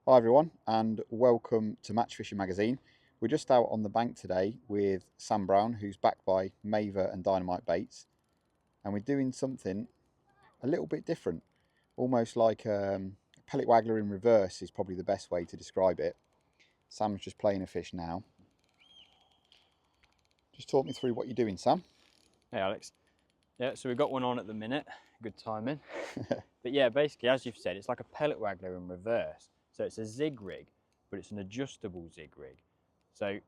Hi everyone and welcome to Match Fishing Magazine. We're just out on the bank today with Sam Brown, who's backed by Maver and Dynamite Baits, and we're doing something a little bit different, almost like pellet waggler in reverse is probably the best way to describe it. Sam's just playing a fish now. Just talk me through what you're doing, Sam. Hey Alex. Yeah, so we've got one on at the minute, good timing. But yeah, basically as you've said, it's like a pellet waggler in reverse. So it's a zig rig, but it's an adjustable zig rig. So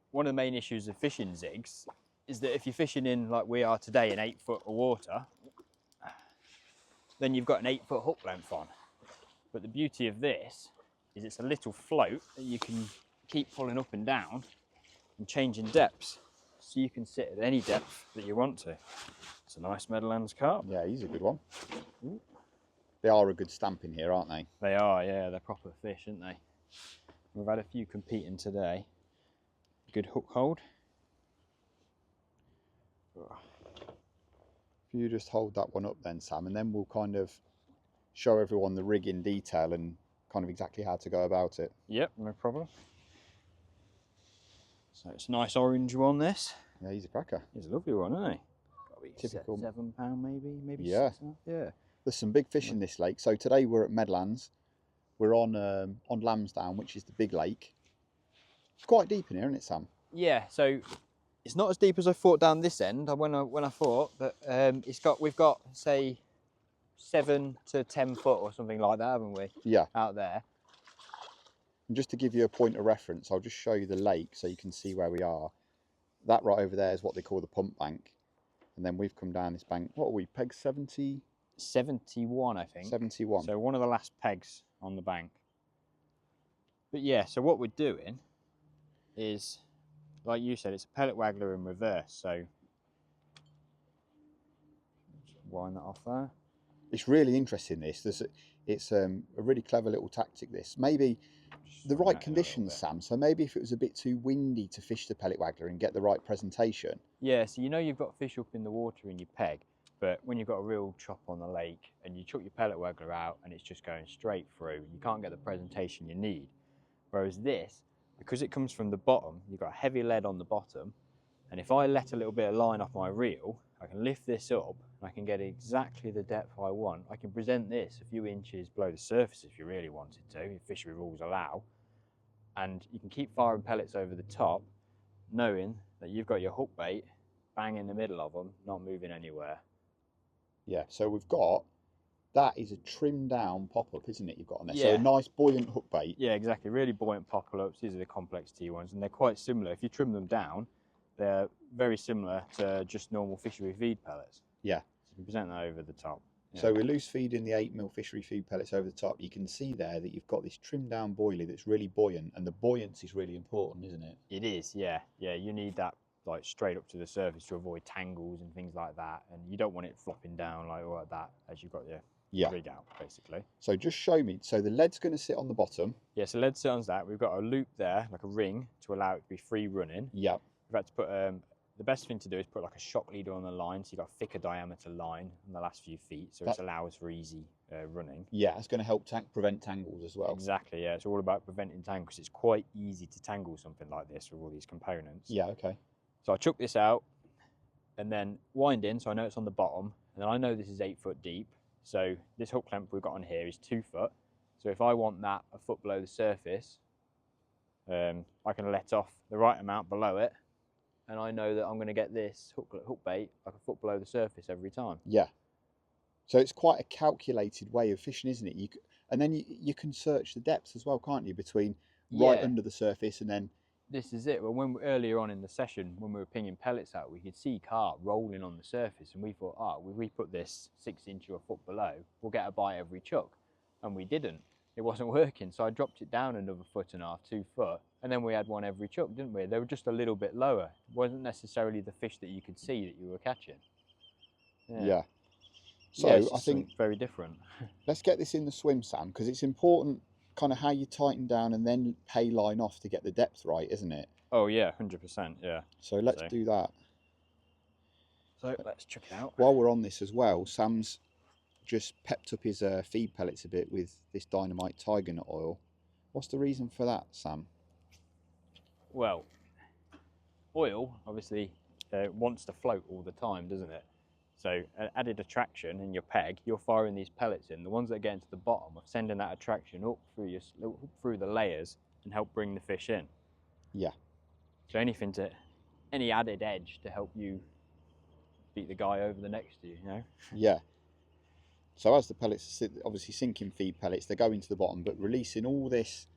one of the main issues of fishing zigs is that if you're fishing in, like we are today, in 8 foot of water, then you've got an 8 foot hook length on. But the beauty of this is it's a little float that you can keep pulling up and down and changing depths. So you can sit at any depth that you want to. It's a nice Meadowlands carp. Yeah, he's a good one. Ooh. They are a good stamp in here, aren't they? They are, yeah, they're proper fish, aren't they? We've had a few competing today. Good hook hold. If you just hold that one up then, Sam, and then we'll kind of show everyone the rig in detail and kind of exactly how to go about it. Yep, no problem. So it's a nice orange one, this. Yeah, he's a cracker. He's a lovely one, isn't he? Got to be Typical. £7 maybe Yeah. 6.5. Yeah. There's some big fish in this lake. So today we're at Meadowlands. We're on Lambsdown, which is the big lake. It's quite deep in here, isn't it, Sam? Yeah, so it's not as deep as I thought down this end when I thought, but we've got say 7 to 10 foot or something like that, haven't we? Yeah. Out there. And just to give you a point of reference, I'll just show you the lake so you can see where we are. That right over there is what they call the pump bank. And then we've come down this bank. What are we, peg 70? 71, I think. 71. So one of the last pegs on the bank. But yeah, so what we're doing is, like you said, it's a pellet waggler in reverse. So just wind that off there. It's really interesting, this. It's a really clever little tactic, this. Maybe the right conditions, Sam. So maybe if it was a bit too windy to fish the pellet waggler and get the right presentation. Yeah, so you know you've got fish up in the water in your peg, but when you've got a real chop on the lake and you chuck your pellet waggler out and it's just going straight through, you can't get the presentation you need. Whereas this, because it comes from the bottom, you've got heavy lead on the bottom, and if I let a little bit of line off my reel, I can lift this up and I can get exactly the depth I want. I can present this a few inches below the surface if you really wanted to, if fishery rules allow, and you can keep firing pellets over the top, knowing that you've got your hook bait bang in the middle of them, not moving anywhere. Yeah, so we've got, that is a trimmed down pop-up, isn't it, you've got on there? Yeah. So a nice buoyant hook bait. Yeah, exactly, really buoyant pop-ups. These are the complex T ones, and they're quite similar. If you trim them down, they're very similar to just normal fishery feed pellets. Yeah. So you can present that over the top. Yeah. So we're loose feeding the 8mm fishery feed pellets over the top. You can see there that you've got this trimmed down boilie that's really buoyant, and the buoyancy is really important, isn't it? It is, yeah. Yeah, you need that like straight up to the surface to avoid tangles and things like that, and you don't want it flopping down like all like that as you've got your rig out, basically. So just show me. So the lead's going to sit on the bottom. Yeah, so lead sit on that. We've got a loop there, like a ring, to allow it to be free running. Yeah. We've had to put the best thing to do is put like a shock leader on the line, so you've got a thicker diameter line in the last few feet, so it allows for easy running. Yeah, it's going to help prevent tangles as well. Exactly, yeah. It's all about preventing tangles. It's quite easy to tangle something like this with all these components. Yeah, okay. So I chuck this out and then wind in, so I know it's on the bottom, and then I know this is 8 foot deep. So this hook clamp we've got on here is 2 foot. So if I want that a foot below the surface, I can let off the right amount below it, and I know that I'm going to get this hook bait like a foot below the surface every time. Yeah. So it's quite a calculated way of fishing, isn't it? And then you can search the depths as well, can't you? Between right under the surface and then... This is it. Well, earlier on in the session, when we were pinging pellets out, we could see carp rolling on the surface, and we thought, we put this 6 inch or a foot below, we'll get a bite every chuck. And we didn't. It wasn't working, so I dropped it down another 1.5 foot, 2 foot, and then we had one every chuck, didn't we? They were just a little bit lower. It wasn't necessarily the fish that you could see that you were catching. Yeah. So yeah, I think very different. Let's get this in the swim, Sam, because it's important kind of how you tighten down and then pay line off to get the depth right, isn't it? Oh yeah, 100%, yeah. So let's do that. So let's check it out. While we're on this as well, Sam's just pepped up his feed pellets a bit with this Dynamite tiger nut oil. What's the reason for that, Sam? Well, oil obviously wants to float all the time, doesn't it? So added attraction in your peg, you're firing these pellets in. The ones that get into the bottom are sending that attraction up through the layers and help bring the fish in. Yeah. So any added edge to help you beat the guy over the next to you, you know? Yeah. So as the pellets are obviously sinking feed pellets, they're going to the bottom, but releasing all this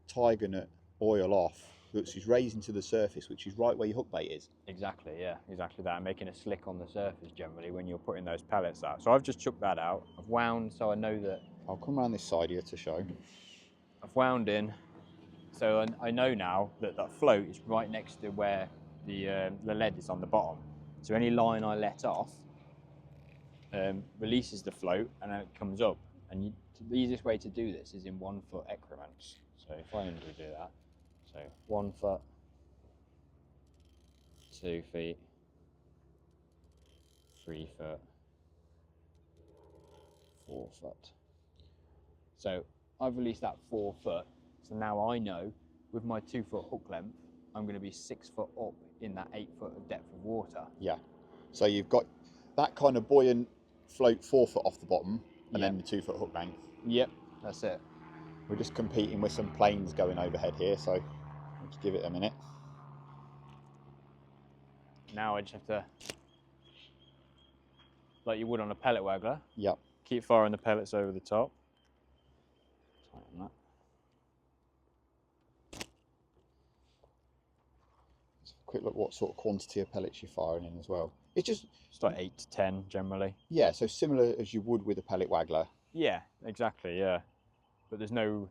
tiger nut oil off, which is raising to the surface, which is right where your hook bait is. Exactly, yeah, exactly that. Making a slick on the surface generally when you're putting those pellets out. So I've just chucked that out. I've wound so I know that. I'll come around this side here to show. I've wound in, so I know now that that float is right next to where the lead is on the bottom. So any line I let off releases the float and then it comes up. And the easiest way to do this is in 1 foot increments. So if I undo that, so 1 foot, 2 feet, 3 foot, 4 foot. So I've released that 4 foot. So now I know with my 2 foot hook length, I'm going to be 6 foot up in that 8 foot of depth of water. Yeah. So you've got that kind of buoyant float 4 foot off the bottom and then the 2 foot hook length. Yep, that's it. We're just competing with some planes going overhead here, so let's give it a minute. Now I just have to, like you would on a pellet waggler, Yep. keep firing the pellets over the top. Tighten that. Let's have a quick look what sort of quantity of pellets you're firing in as well. It's just like 8 to 10 generally. Yeah, so similar as you would with a pellet waggler. Yeah, exactly, yeah. But there's no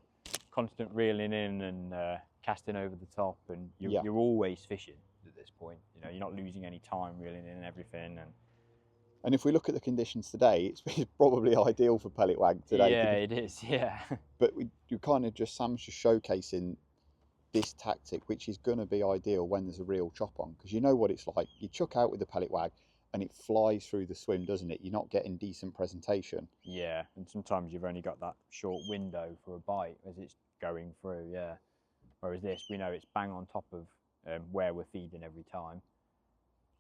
constant reeling in and casting over the top, and you're always fishing at this point. You know, you're not losing any time reeling in and everything. And if we look at the conditions today, it's probably ideal for pellet wag today. Yeah, it is, yeah. But Sam's just showcasing this tactic, which is going to be ideal when there's a real chop on, because you know what it's like. You chuck out with the pellet wag and it flies through the swim, doesn't it? You're not getting decent presentation. Yeah, and sometimes you've only got that short window for a bite as it's going through, yeah. Whereas this, we know it's bang on top of where we're feeding every time.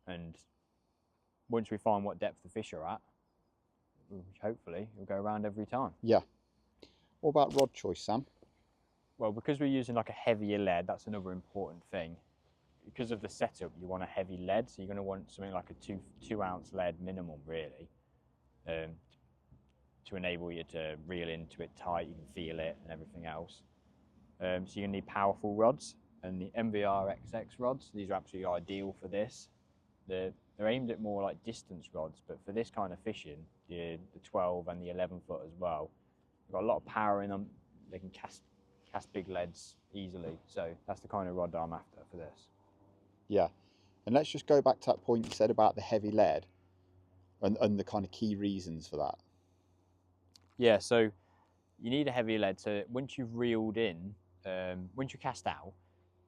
And once we find what depth the fish are at, hopefully it'll go around every time. Yeah. What about rod choice, Sam? Well, because we're using like a heavier lead, that's another important thing. Because of the setup, you want a heavy lead, so you're going to want something like a 2 ounce lead minimum, really, to enable you to reel into it tight. You can feel it and everything else. So you're going to need powerful rods, and the MVR XX rods, these are absolutely ideal for this. They're aimed at more like distance rods, but for this kind of fishing, the 12 and the 11 foot as well, they've got a lot of power in them. They can cast big leads easily, so that's the kind of rod that I'm after for this. Yeah, and let's just go back to that point you said about the heavy lead and the kind of key reasons for that. Yeah, so you need a heavy lead. So once you've reeled in, once you cast out,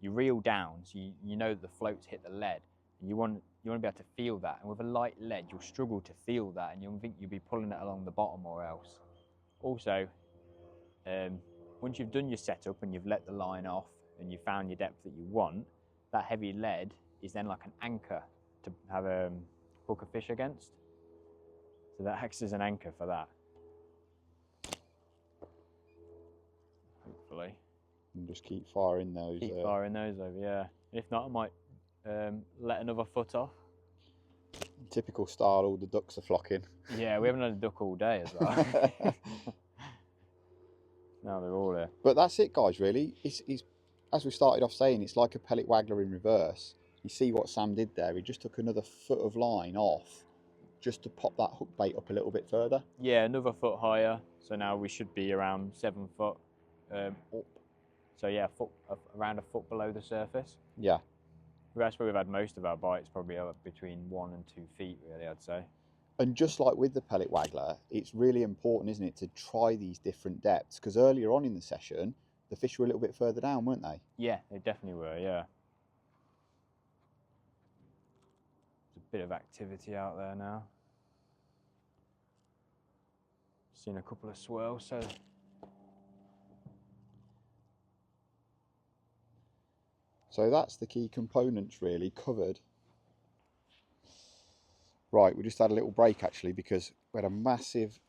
you reel down, so you know that the floats hit the lead. And you want to be able to feel that. And with a light lead, you'll struggle to feel that, and you'll think you'll be pulling it along the bottom or else. Also, once you've done your setup and you've let the line off and you've found your depth that you want, that heavy lead is then like an anchor to have a hook a fish against. So that acts as an anchor for that. Hopefully. And just keep firing those. Keep firing those over, yeah. If not, I might let another foot off. Typical style, all the ducks are flocking. Yeah, we haven't had a duck all day as well. Now they're all here. But that's it, guys, really. It's as we started off saying, it's like a pellet waggler in reverse. You see what Sam did there? He just took another foot of line off just to pop that hook bait up a little bit further. Yeah, another foot higher. So now we should be around 7 foot up. So yeah, around a foot below the surface. Yeah. That's where we've had most of our bites, probably between 1 and 2 feet, really, I'd say. And just like with the pellet waggler, it's really important, isn't it, to try these different depths? Because earlier on in the session, the fish were a little bit further down, weren't they? Yeah, they definitely were, yeah. There's a bit of activity out there now. Seen a couple of swirls, so So that's the key components really covered. Right, we just had a little break actually because we had a massive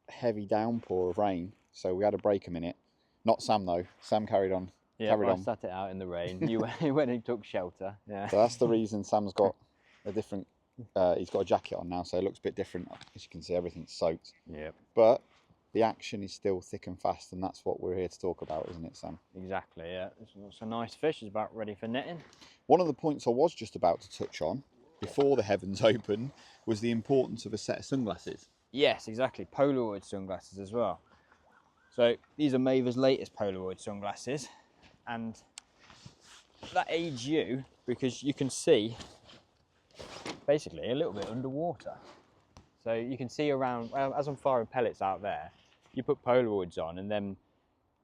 heavy downpour of rain, so we had a break a minute. Not Sam though. Sam carried on. Yeah, I sat it out in the rain. You went and took shelter. Yeah. So that's the reason Sam's got a different. He's got a jacket on now, so it looks a bit different. As you can see, everything's soaked. Yeah. But the action is still thick and fast, and that's what we're here to talk about, isn't it, Sam? Exactly. Yeah. It's a nice fish. It's about ready for netting. One of the points I was just about to touch on before the heavens opened was the importance of a set of sunglasses. Yes, exactly. Polaroid sunglasses as well. So these are Maver's latest Polaroid sunglasses, and that aids you because you can see basically a little bit underwater. So you can see around, as I'm firing pellets out there, you put Polaroids on and then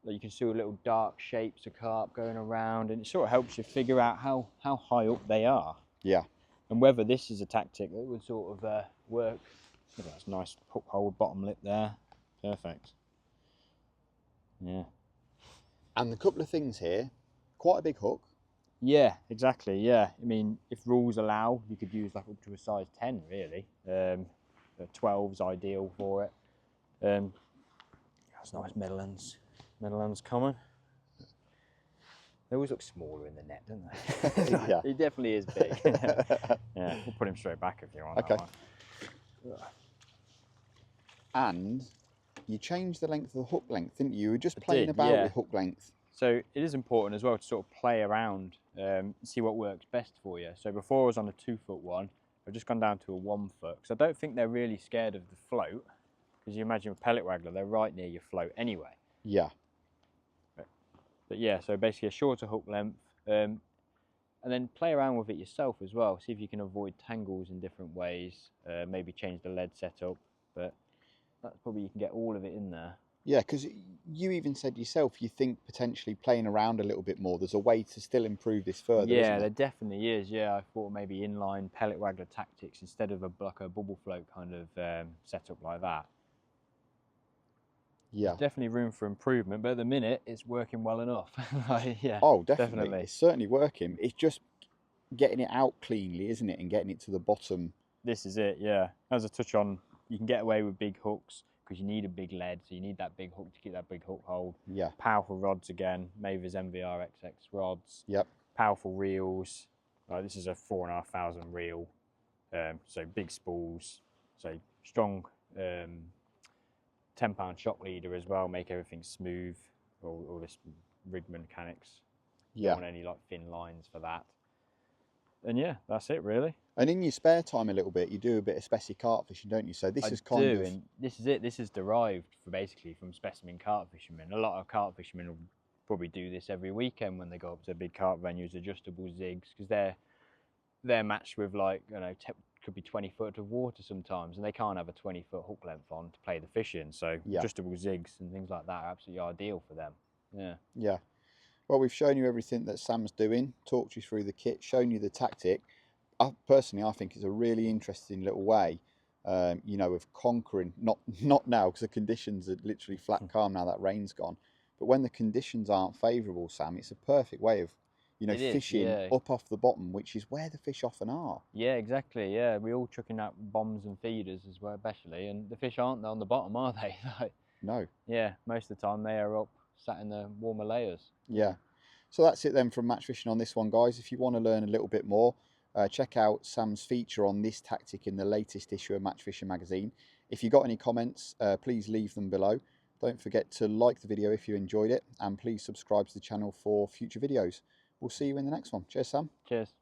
you can see little dark shapes of carp going around, and it sort of helps you figure out how high up they are. Yeah. And whether this is a tactic that would sort of work. Look at that nice hook hole bottom lip there. Perfect. Yeah. And a couple of things here, quite a big hook. Yeah, exactly. Yeah. I mean, if rules allow, you could use like up to a size 10 really. The 12's ideal for it. That's nice Meadowlands common. They always look smaller in the net, don't they? Yeah. He definitely is big. Yeah, we'll put him straight back if you want. Okay. And you changed the length of the hook length, didn't you? You were just playing about with hook length. So it is important as well to sort of play around, see what works best for you. So before I was on a 2-foot one, I've just gone down to a 1 foot because I don't think they're really scared of the float. Because you imagine with pellet waggler, they're right near your float anyway. Yeah. But yeah, so basically a shorter hook length, and then play around with it yourself as well. See if you can avoid tangles in different ways. Maybe change the lead setup, but that's probably you can get all of it in there. Yeah, because you even said yourself, you think potentially playing around a little bit more, there's a way to still improve this further, Yeah, isn't there there? definitely is. Yeah, I thought maybe inline pellet waggler tactics instead of like a bubble float kind of setup like that. Yeah. There's definitely room for improvement, but at the minute it's working well enough. Yeah. Oh, definitely. It's certainly working. It's just getting it out cleanly, isn't it? And getting it to the bottom. This is it, yeah. As a touch on, you can get away with big hooks because you need a big lead, so you need that big hook to keep that big hook hold. Yeah. Powerful rods again, Maver's MVR XX rods. Yep. Powerful reels. This is a 4,500 reel, so big spools, so strong 10-pound shock leader as well, make everything smooth, all this rig mechanics. Yeah. Don't want any like thin lines for that. And yeah, that's it really. And in your spare time a little bit, you do a bit of specie carp fishing, don't you? So this is kind of... and this is it. This is derived basically from specimen carp fishermen. A lot of carp fishermen will probably do this every weekend when they go up to big carp venues, adjustable zigs, because they're matched with like, you know, could be 20 foot of water sometimes, and they can't have a 20-foot hook length on to play the fish in. So yeah. adjustable zigs and things like that are absolutely ideal for them. Yeah. Yeah. Well, we've shown you everything that Sam's doing, talked you through the kit, shown you the tactic. Personally, I think it's a really interesting little way, you know, of conquering, not now because the conditions are literally flat calm now that rain's gone, but when the conditions aren't favourable, Sam, it's a perfect way of, you know, fishing up off the bottom, which is where the fish often are. Yeah, exactly. Yeah, we all chucking out bombs and feeders as well, especially, and the fish aren't on the bottom, are they? No. Yeah, most of the time they are up, sat in the warmer layers. Yeah. So that's it then from Match Fishing on this one, guys. If you want to learn a little bit more, check out Sam's feature on this tactic in the latest issue of Match Fishing magazine. If you got any comments, please leave them below. Don't forget to like the video if you enjoyed it, and please subscribe to the channel for future videos. We'll see you in the next one. Cheers, Sam. Cheers.